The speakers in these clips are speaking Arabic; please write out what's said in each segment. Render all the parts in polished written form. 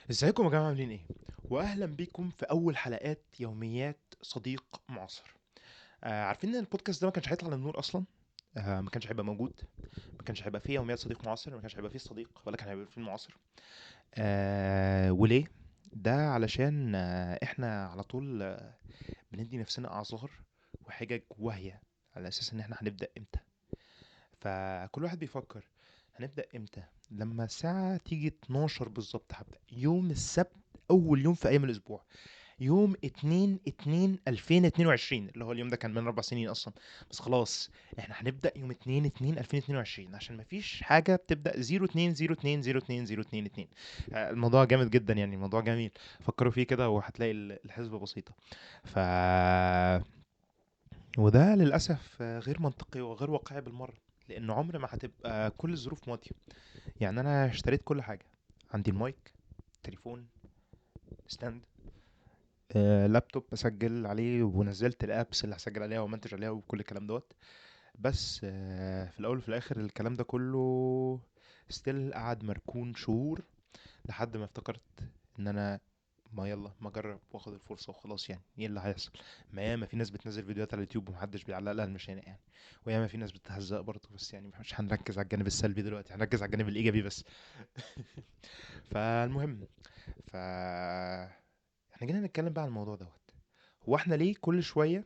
ازيكم يا جماعة عاملين ايه؟ واهلا بيكم في اول حلقات يوميات صديق معاصر. عارفين ان البودكاست ده ما كانش هيطلع للنور اصلا. ما كانش هيبقى موجود. ما كانش هيبقى فيه يوميات صديق معاصر، ما كانش هيبقى فيه صديق ولا كان هيبقى فيه المعاصر. وليه؟ ده علشان احنا على طول بندي نفسنا اعذار وحجج واهية على اساس ان احنا هنبدأ امتى. فكل واحد بيفكر هنبدأ امتى. لما الساعة تيجي 12 بالظبط هبدأ يوم السبت، أول يوم في أيام الأسبوع، يوم 2/2/2022، اللي هو اليوم ده كان من 4 سنين أصلا. بس خلاص احنا هنبدأ يوم 2/2/2022 عشان مفيش حاجة بتبدأ 02/02/02/02. الموضوع جامد جدا، يعني الموضوع جميل. فكروا فيه كده وهتلاقي الحسبة بسيطة. ف وده للأسف غير منطقي وغير واقعي بالمرة، لأن عمر ما هتبقى كل الظروف ماضية. يعني أنا اشتريت كل حاجة، عندي المايك، تليفون، ستاند، لابتوب بسجل عليه، ونزلت الابس اللي هسجل عليها ومنتج عليها وكل الكلام دوت. بس في الاول وفي الاخر الكلام ده كله ستيل قعد مركون شهور لحد ما افتكرت ان انا ما يلا ما اجرب واخد الفرصه وخلاص. يعني ايه اللي هيحصل؟ ما ياما في ناس بتنزل فيديوهات على اليوتيوب ومحدش بيعلق لها المشانق يعني. وياما في ناس بتهزق برضه، بس يعني مش هنركز على الجانب السلبي دلوقتي، هنركز على الجانب الايجابي بس. فالمهم، ف احنا جينا نتكلم بقى عن الموضوع دوت. هو احنا ليه كل شويه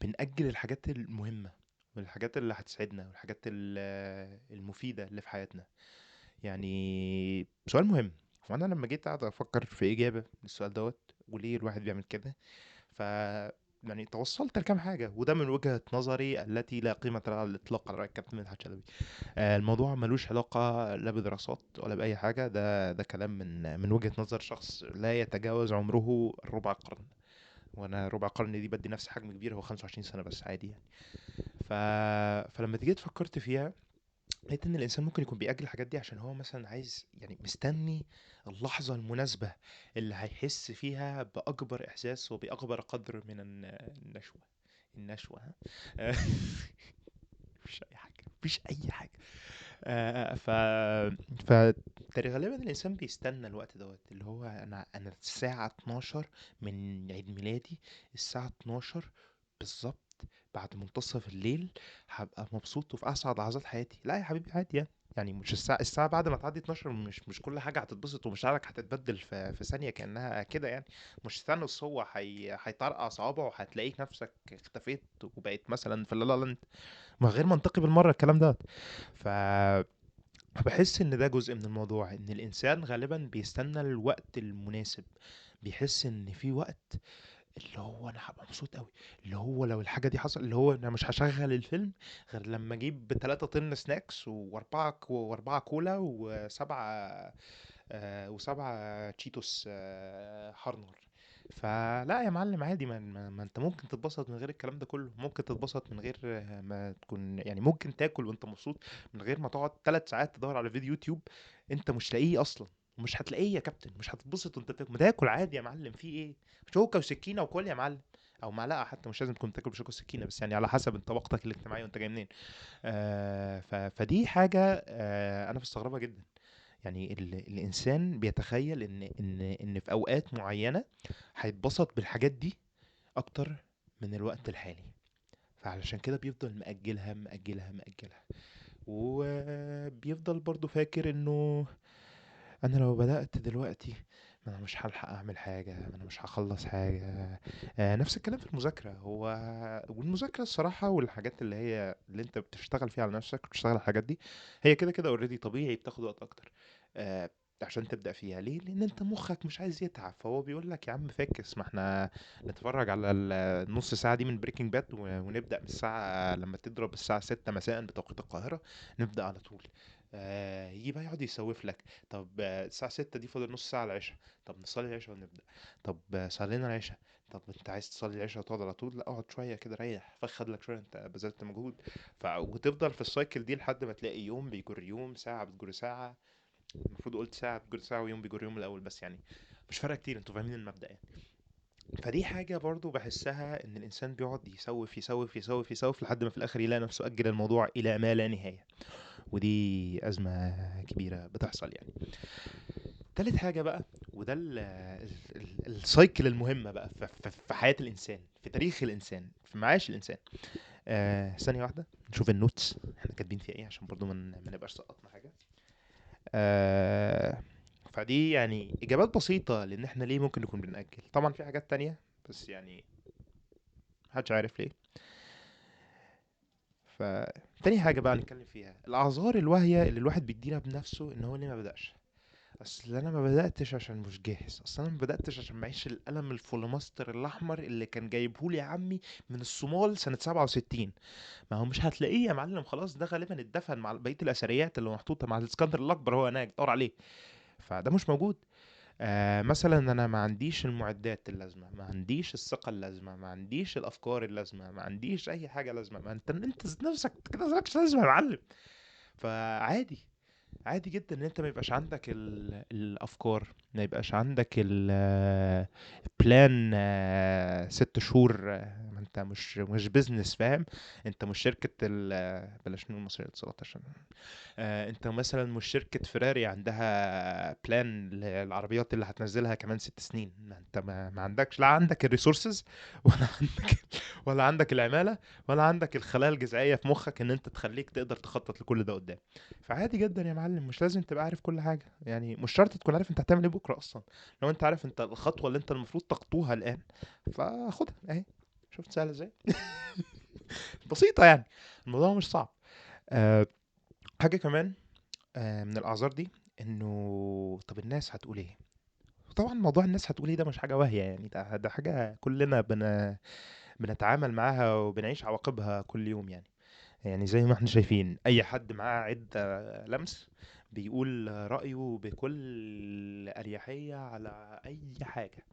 بنأجل الحاجات المهمه والحاجات اللي هتسعدنا والحاجات المفيده اللي في حياتنا؟ يعني سؤال مهم. وانا لما جيت قاعد افكر في اجابه للسؤال دوت وليه الواحد بيعمل كده، ف يعني توصلت لكام حاجه، وده من وجهه نظري التي لا قيمه لها على الاطلاق على رأي الكابتن مدحت شلبي. الموضوع ملوش علاقه لا بدراسات ولا باي حاجه، ده كلام من وجهه نظر شخص لا يتجاوز عمره ربع قرن. وانا ربع قرن دي بدي نفسي حجم كبير، هو 25 سنه بس عادي يعني. ف... فلما جيت فكرت فيها لقيت ان الانسان ممكن يكون بيأجل الحاجات دي عشان هو مثلا عايز، يعني مستني اللحظة المناسبة اللي هيحس فيها بأكبر إحساس وبأكبر قدر من النشوة ها؟ مفيش أي حاجة، مفيش أي حاجة. آه، ف ف غالبا الإنسان بيستنى الوقت دوت، اللي هو أنا الساعة 12 من عيد ميلادي، الساعة 12 بالظبط بعد منتصف الليل هبقى مبسوط وفي اسعد لحظات حياتي. لا يا حبيبي عادي يعني. يعني مش الساعة بعد ما تعدي 12 مش كل حاجة هتتبسط ومشاعرك هتتبدل في ثانية كأنها كده يعني. مش ثانوس هو هيطرقع صوابعه وهتلاقيك نفسك اختفيت وبقيت مثلا في لا لاند. ما غير منطقي بالمرة الكلام ده. ف بحس ان ده جزء من الموضوع، ان الانسان غالبا بيستنى الوقت المناسب. بيحس ان في وقت اللي هو انا هابقى مبسوط قوي، اللي هو لو الحاجه دي حصل، اللي هو انا مش هشغل الفيلم غير لما اجيب 3 طن سناكس واربعه كولا وسبعه تشيتوس هارنر. فلا يا معلم عادي، ما انت ممكن تتبسط من غير الكلام ده كله، ممكن تتبسط من غير ما تكون، يعني ممكن تاكل وانت مبسوط من غير ما تقعد 3 ساعات تدور على فيديو يوتيوب انت مش لاقيه اصلا. مش هتلاقيه يا كابتن، مش هتتبسط وانت بتاكل. ما تاكل عادي يا معلم، في ايه؟ شوكه وسكينه وكل يا معلم، او معلقه حتى، مش لازم تكون تاكل بشوكه وسكينه، بس يعني على حسب انت طبقتك الاجتماعيه وانت جاي منين. فدي حاجه انا بستغربها جدا. يعني الانسان بيتخيل ان في اوقات معينه هيتبسط بالحاجات دي اكتر من الوقت الحالي. فعلشان كده بيفضل مأجلها مأجلها مأجلها، وبيفضل برضو فاكر انه انا لو بدأت دلوقتي ما انا مش هلحق اعمل حاجة، ما انا مش هخلص حاجة. نفس الكلام في المذاكرة. والمذاكرة الصراحة والحاجات اللي انت بتشتغل فيها على نفسك، بتشتغل على الحاجات دي، هي كده كده اوريدي طبيعي بتاخد وقت اكتر. آه، عشان تبدأ فيها ليه؟ لان انت مخك مش عايز يتعب، فهو بيقول لك يا عم فاكس، ما احنا نتفرج على النص ساعة دي من بريكنج باد ونبدأ من الساعة لما تضرب الساعة 6 مساء بتوقيت القاهرة، نبدأ على طول. يجي بقى يقعد يسوف لك. طب الساعة 6 دي فاضل نص ساعة على العشاء، طب نصلي العشاء ونبدأ. طب صلينا العشاء، طب انت عايز تصلي العشاء وتقعد على طول؟ لا اقعد شوية كده ريح، فخد لك شوية، انت بذلت مجهود. وتفضل في السايكل دي لحد ما تلاقي يوم بيجر يوم، ساعة بتجر ساعة. المفروض قلت ساعة بتجر ساعة ويوم بيجر يوم الأول، بس يعني مش فارقة كتير، انتوا فاهمين المبدأ يعني. فدي حاجة برضو بحسها، ان الانسان بيقعد يسوف يسوف يسوف يسوف لحد ما في الاخر يلاقي نفسه اجل الموضوع الى ما لا نهاية. ودي أزمة كبيرة بتحصل يعني. تالت حاجة بقى، وده السايكل المهمة بقى في حياة الإنسان، في تاريخ الإنسان، في معاش الإنسان. ثانية واحدة نشوف النوتس احنا كاتبين فيها ايه، عشان برضو ما نبقاش سقطنا حاجة. آه فدي يعني إجابات بسيطة لأن احنا ليه ممكن نكون بنأجل. طبعا في حاجات تانية بس يعني محدش عارف ليه. فتاني حاجة بقى نتكلم فيها الأعذار الواهية اللي الواحد بيديها بنفسه إن هو ليه ما بدأش. اصل انا ما بداتش عشان مش جاهز، اصل انا ما بداتش عشان معيش القلم الفلوماستر الاحمر اللي كان جايبهولي عمي من الصومال سنه 67. ما هو مش هتلاقيه يا معلم، خلاص ده غالبا اتدفن مع بقيه الاثريات اللي محطوطه مع الاسكندر الاكبر، هو هناك دور عليه. فده مش موجود. مثلا انا ما عنديش المعدات اللازمه، ما عنديش الثقه اللازمه، ما عنديش الافكار اللازمه، ما عنديش اي حاجه لازمه. ما انت ذات نفسك كده مالكش لازمه يا معلم. فعادي، عادي جدا ان انت ما يبقاش عندك الافكار، ما يبقاش عندك بلان 6 شهور. ما انت مش بيزنس، فاهم؟ انت مش شركة بلاش نقول مصرية اتصالات عشان انت مثلا مش شركة فيراري عندها بلان للعربيات اللي هتنزلها كمان 6 سنين. ما انت ما عندكش، لا عندك الريسورسز ولا عندك ولا عندك العمالة، ولا عندك الخلايا الجذعية في مخك ان انت تخليك تقدر تخطط لكل ده قدام. فعادي جدا يا معلم، مش لازم تبقى عارف كل حاجة، يعني مش شرط تكون عارف انت هتعمل ايه بكرة اصلا. لو انت عارف انت الخطوة اللي انت المفروض تخطوها الان فخدها اهي. شفت سهلة ازاي؟ بسيطة يعني، الموضوع مش صعب. أه حاجة كمان من الاعذار دي، انه طب الناس هتقول ايه. طبعا موضوع الناس هتقول ايه ده مش حاجة واهية، يعني ده حاجة كلنا بنتعامل معاها وبنعيش عواقبها كل يوم يعني. يعني زي ما احنا شايفين اي حد معاه عدة لمس بيقول رأيه بكل أريحية على أي حاجة.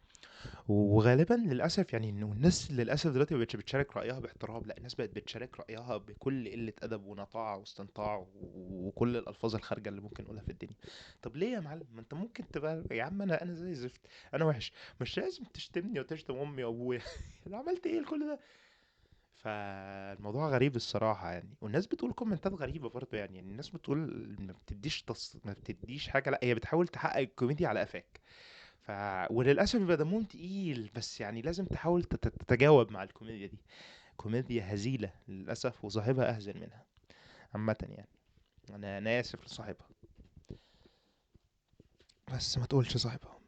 وغالبا للأسف يعني إنه الناس للأسف دلوقتي مبقتش بتشارك رأيها باحترام، لا الناس بقت بتشارك رأيها بكل قلة أدب ونطاعة واستنطاع وكل الألفاظ الخارجة اللي ممكن نقولها في الدنيا. طب ليه يا معلم؟ ما انت ممكن تبقى يا عم انا زي الزفت، انا وحش، مش لازم تشتمني وتشتم امي وابويا. انا عملت ايه لكل ده؟ فالموضوع غريب الصراحة يعني، والناس بتقول كومنتات غريبة برضه يعني الناس بتقول ما بتديش حاجة، لا هي بتحاول تحقق الكوميديا على قفاك. ف وللأسف بيبقى دمهم تقيل، بس يعني لازم تحاول تتجاوب مع الكوميديا دي. كوميديا هزيلة للأسف وصاحبها أهزل منها عامة يعني. أنا آسف لصاحبها، بس ما تقولش صاحبها.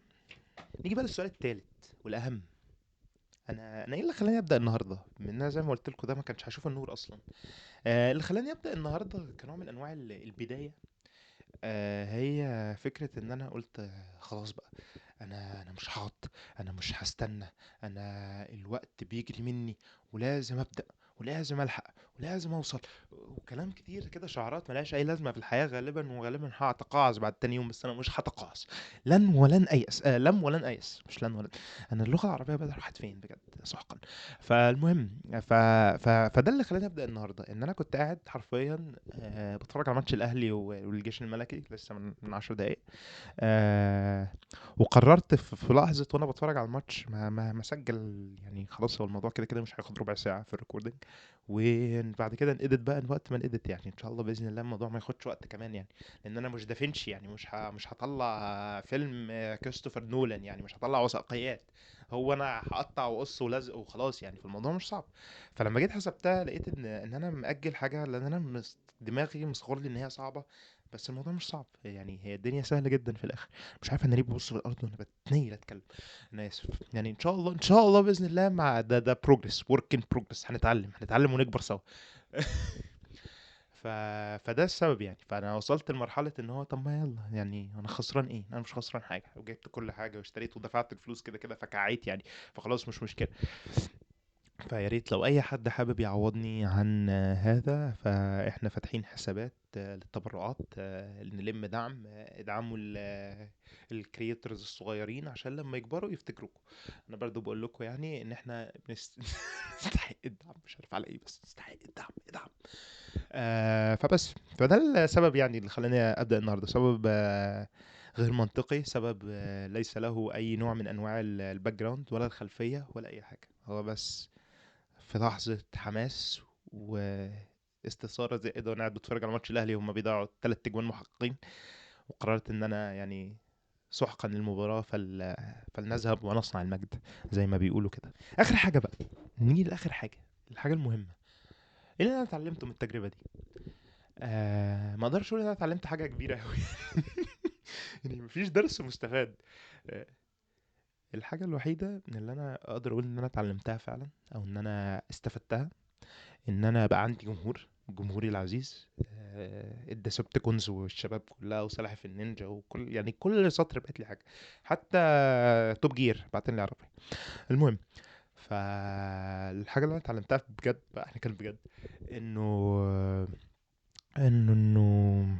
نيجي بقى للسؤال التالت والأهم. أنا إيه اللي خلاني أبدأ النهاردة؟ من أنا زي ما قلت لكم ده ما كانش هشوف النور أصلا. اللي خلاني ابدا النهارده كنوع من انواع البدايه. هي فكره ان انا قلت خلاص بقى، انا مش هقعد، انا مش هستنى، انا الوقت بيجري مني ولازم ابدا ولازم الحق ولازم اوصل. وكلام كتير كده، شعارات ملهاش اي لازمه في الحياه غالبا، وغالبا هتقاعس بعد تاني يوم، بس انا مش هتقاعس. لن ولن ايأس، لم ولن ايأس، مش لن ولن. انا اللغه العربيه بدأ راحت فين بجد سحقا. فالمهم فده اللي خلاني ابدا النهارده، ان انا كنت قاعد حرفيا بتفرج على ماتش الاهلي والجيش الملكي لسه من 10 دقايق. آه وقررت في لحظة وانا بتفرج على الماتش ما اسجل، يعني خلاص هو الموضوع كده كده مش هياخد ربع ساعة في الريكوردنج. وبعد كده نedit بقى وقت ما نedit، يعني ان شاء الله باذن الله الموضوع ما ياخدش وقت كمان يعني. لان انا مش دافنشي يعني، مش هطلع فيلم كريستوفر نولان يعني، مش هطلع وثائقيات. هو انا هقطع وقص ولزق وخلاص يعني، في الموضوع مش صعب. فلما جيت حسبتها لقيت ان انا مأجل حاجة لان انا دماغي مصغر لي ان هي صعبة. بس الموضوع مش صعب يعني، هي الدنيا سهلة جدا في الاخر. مش عارف انا ليه ببص في الارض وانا بتنيل اتكلم. انا اسف يعني، ان شاء الله ان شاء الله باذن الله مع ده بروجرس ورك ان بروجرس، هنتعلم ونكبر سوا. ف... فده السبب يعني. فانا وصلت لمرحله ان هو طب ما يلا يعني، انا خسران ايه؟ انا مش خسران حاجه، وجبت كل حاجه واشتريت ودفعت الفلوس كده كده فكعيت يعني. فخلاص مش مشكله. فيا ريت لو اي حد حابب يعوضني عن هذا، فاحنا فاتحين حسابات للتبرعات، نلم دعم، ادعموا الكرييترز الصغيرين عشان لما يكبروا يفتكروكم. انا برضو بقول لكم يعني ان احنا نستحق الدعم، مش عارف على ايه بس نستحق الدعم، ادعم. فبس فده السبب يعني اللي خلاني ابدا النهارده، سبب غير منطقي، سبب ليس له اي نوع من انواع الباك جراوند ولا الخلفيه ولا اي حاجه، هو بس في لحظة حماس واستثارة زائدة وانا قاعد بتفرج على ماتش الاهلي وهم بيضيعوا 3 اجوان محققين، وقررت ان انا يعني سحقا للمباراة فلنذهب ونصنع المجد زي ما بيقولوا كده. اخر حاجة بقى، نيجي لاخر حاجة، الحاجة المهمة. ايه اللي انا اتعلمته من التجربة دي؟ ما اقدرش اقول ان انا اتعلمت حاجة كبيرة قوي. يعني مفيش درس مستفاد. آه الحاجة الوحيدة من اللي انا اقدر اقول ان انا اتعلمتها فعلا او ان انا استفدتها، ان انا بقى عندي جمهوري العزيز، الديسبتيكونز والشباب كلها وسلاحف النينجا وكل، يعني كل سطر بقت لي حاجه، حتى توب جير بعتين لي عربي. المهم، فالحاجه اللي انا اتعلمتها بجد بقى، احنا كان بجد انه انه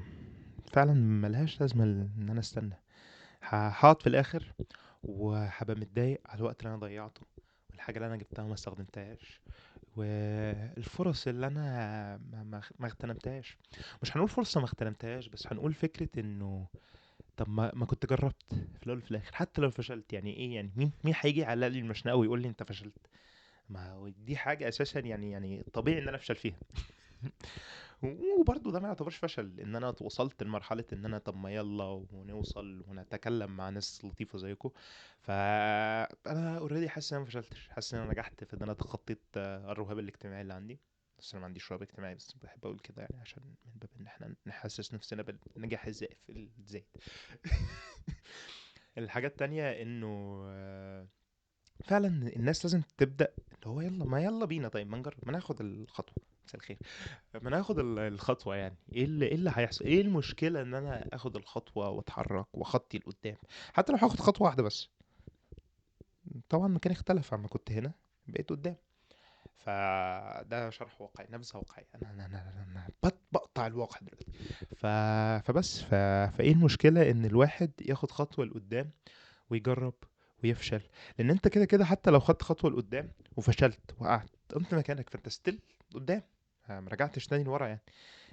فعلا ملهاش لازمه ان انا استنى. هقعد في الاخر وهبقى متضايق على الوقت اللي انا ضيعته والحاجه اللي انا جبتها وما استخدمتهاش والفرص اللي انا ما اغتنمتهاش. مش هنقول فرصه ما اغتنمتهاش، بس هنقول فكره انه طب ما كنت جربت في الاول وفي الاخر حتى لو فشلت. يعني ايه؟ يعني مين هيجي يعلق لي المشنقه ويقول لي انت فشلت؟ ما هو دي حاجه اساسا يعني طبيعي ان انا افشل فيها. وبرضه ده ما يعتبرش فشل، ان انا وصلت لمرحله ان انا طب ما يلا ونوصل ونتكلم مع ناس لطيفه زيكم. فانا اوريدي حاسس ان انا ما فشلتش، حاسس ان انا نجحت في ان انا تخطيت الرهاب الاجتماعي اللي عندي. بس انا ما عنديش رهاب اجتماعي، بس بحب اقول كده يعني عشان من باب ان احنا نحسس نفسنا بالنجاح الزائف الزايد. الحاجة التانية انه فعلا الناس لازم تبدأ، اللي هو يلا ما يلا بينا، طيب ما نجرب، ما ناخد الخطوة. مساء الخير. ما ناخد الخطوة. يعني ايه اللي هيحصل؟ ايه المشكلة ان انا اخد الخطوة واتحرك واخطي لقدام؟ حتى لو هاخد خطوة واحدة بس. طبعا المكان اختلف عما كنت هنا، بقيت قدام. فده شرح واقعي، نبذة واقعية. أنا بقطع الواقع دلوقتي. ف... فايه المشكلة ان الواحد ياخد خطوة لقدام ويجرب ويفشل؟ لان انت كده كده حتى لو خدت خطوة لقدام وفشلت وقعت قمت مكانك، فانت ستيل قدام، ما رجعتش تاني لورا يعني.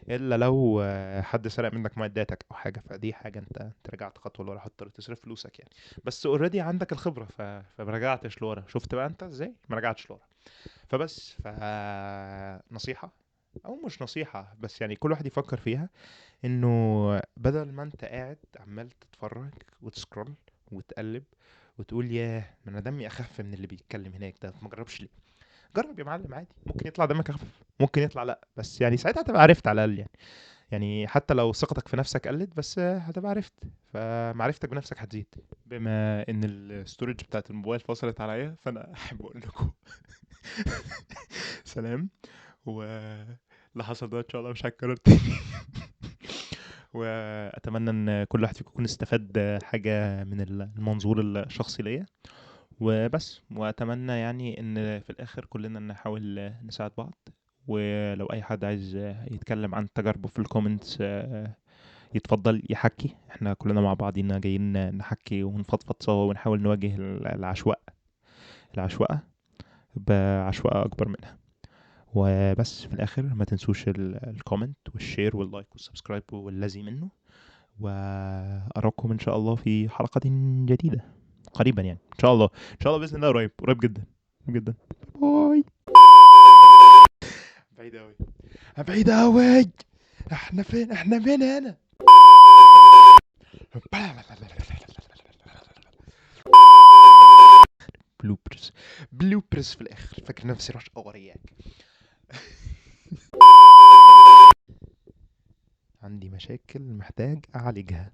الا لو حد سرق منك معداتك او حاجه، فدي حاجه انت رجعت خطوه لورا، هتضطر تصرف فلوسك يعني. بس اوريدي عندك الخبره فما رجعتش لورا. شفت بقى انت ازاي ما رجعتش لورا؟ فبس نصيحه، او مش نصيحه بس يعني كل واحد يفكر فيها، انه بدل ما انت قاعد عمال تتفرج وتسكرول وتقلب وتقول ياه ما انا دمي اخف من اللي بيتكلم هناك ده، ما جربش ليه؟ جرب يا معلم عادي، ممكن يطلع دمك اخف، ممكن يطلع لا، بس يعني ساعتها هتبقى عرفت على الاقل يعني. يعني حتى لو ثقتك في نفسك قلت، بس هتبقى عرفت، فمعرفتك بنفسك هتزيد. بما ان الستورج بتاعت الموبايل فصلت عليا، فانا احب اقول لكم سلام. واللي حصل ده ان شاء الله مش هيتكرر تاني. واتمنى ان كل واحد فيكم يكون استفاد حاجه من المنظور الشخصي ليا وبس. واتمنى يعني ان في الاخر كلنا نحاول نساعد بعض. ولو اي حد عايز يتكلم عن تجاربه في الكومنتس يتفضل يحكي. احنا كلنا مع بعضينا جايين نحكي ونفضفض سوا ونحاول نواجه العشوائية بعشوائية اكبر منها. وبس في الاخر ما تنسوش الكومنت والشير واللايك والسبسكرايب والذي منه. واراكم ان شاء الله في حلقة جديدة قريبا، يعني ان شاء الله، ان شاء الله باذن الله قريب، قريب جدا جدا. باي. بعيد قوي، بعيد قوي. احنا فين؟ احنا فين هنا؟ بلوبرز، بلوبرز في الاخر. فاكر نفسي رش اورياك. عندي مشاكل محتاج اعالجها.